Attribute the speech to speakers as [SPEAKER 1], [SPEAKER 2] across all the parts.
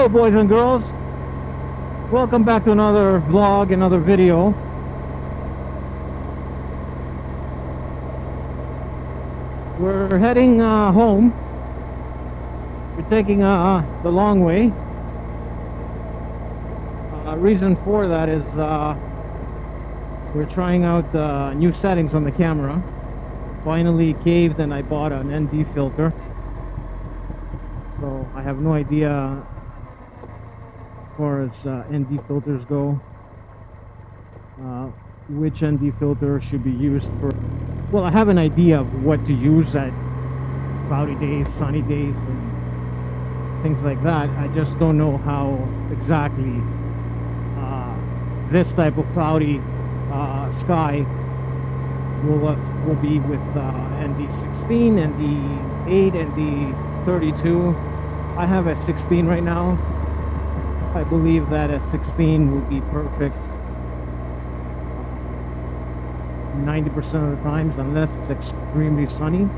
[SPEAKER 1] Hello boys and girls, welcome back to another vlog, another video. We're heading home. We're taking the long way. Reason for that is we're trying out new settings on the camera. Finally caved and I bought an ND filter. So I have no idea as far as ND filters go, which ND filter should be used for. Well, I have an idea of what to use at cloudy days, sunny days, and things like that. I just don't know how exactly this type of cloudy sky will be with ND16, ND8, ND32. I have a 16 right now. I believe that a 16 will be perfect 90% of the times, unless it's extremely sunny.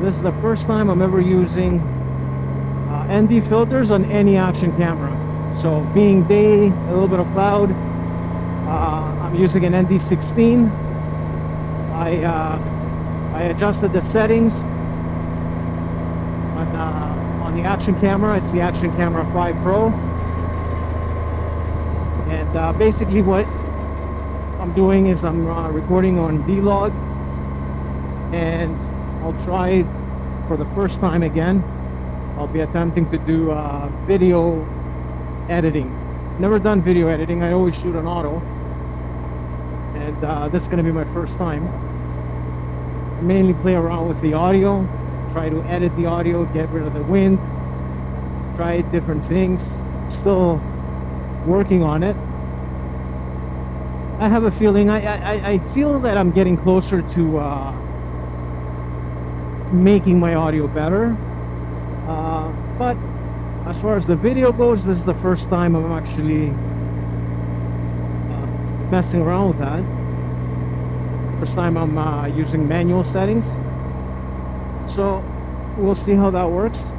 [SPEAKER 1] This is the first time I'm ever using ND filters on any action camera. So being day, a little bit of cloud, I'm using an ND16. I adjusted the settings on the action camera. It's the Action Camera 5 Pro. And basically what I'm doing is I'm recording on D-Log, and I'll try for the first time again. I'll be attempting to do video editing. Never done video editing. I always shoot on auto, and this is going to be my first time. Mainly play around with the audio, try to edit the audio, get rid of the wind, try different things. Still working on it. I have a feeling, I feel that I'm getting closer to making my audio better, but as far as the video goes, this is the first time I'm actually messing around with that. First time I'm using manual settings, so we'll see how that works.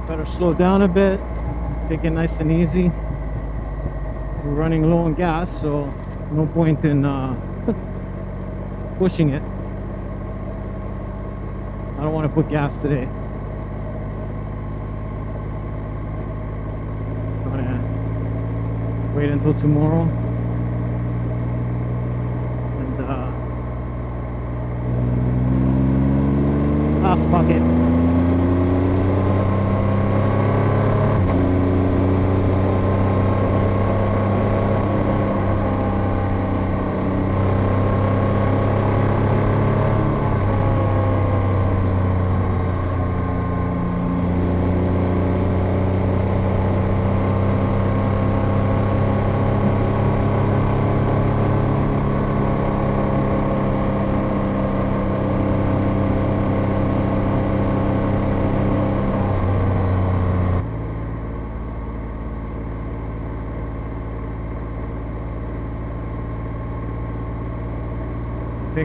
[SPEAKER 1] Better slow down a bit, take it nice and easy. We're running low on gas, so no point in pushing it. I don't want to put gas today. I'm gonna wait until tomorrow. And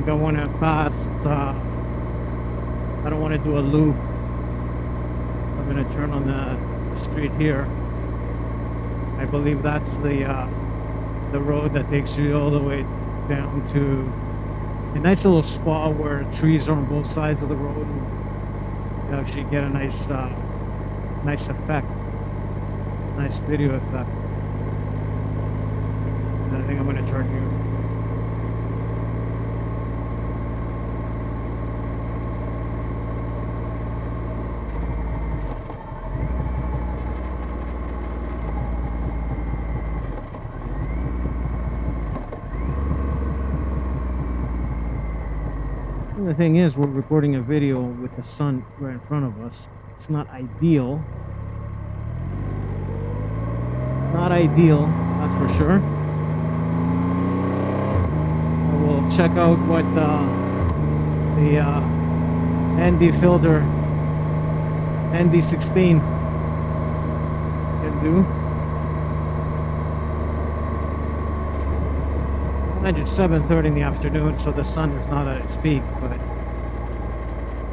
[SPEAKER 1] think I want to pass. I don't want to do a loop. I'm going to turn on the street here. I believe that's the road that takes you all the way down to a nice little spot where trees are on both sides of the road. And you actually get a nice, nice effect, nice video effect. And I think I'm going to turn here. The thing is, we're recording a video with the sun right in front of us. It's not ideal. Not ideal, that's for sure. We'll check out what the ND filter, ND16 can do. It's 7:30 in the afternoon, so the sun is not at its peak, but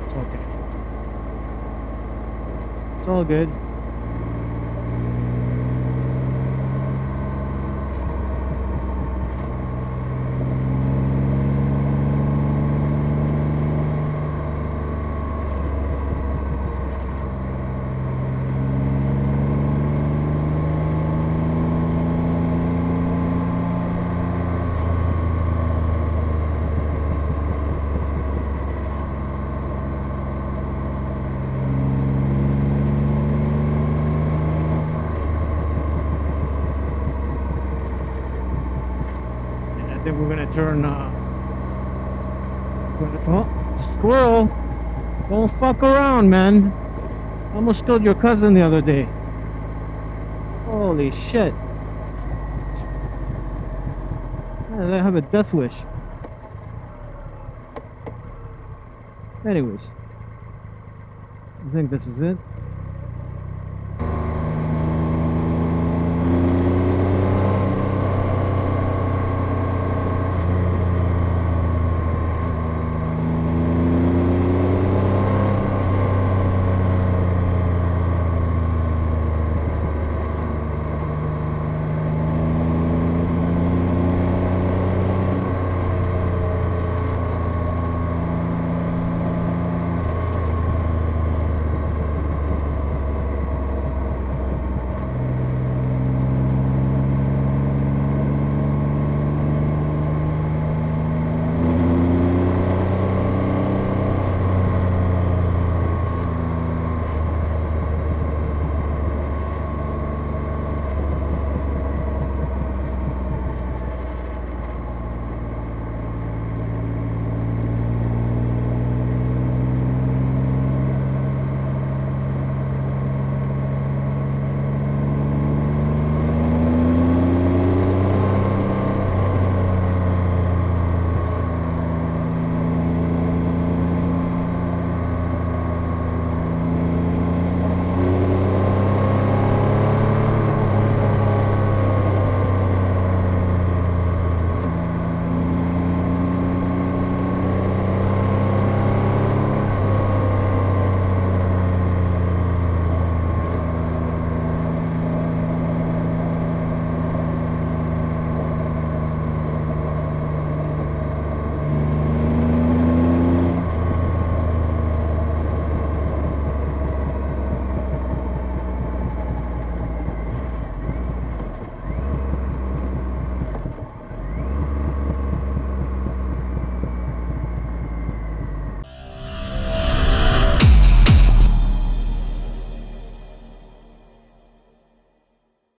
[SPEAKER 1] it's okay. It's all good. We're gonna turn oh, squirrel, don't fuck around, man. Almost killed your cousin the other day. Holy shit. Yeah, they have a death wish. Anyways, I think this is it.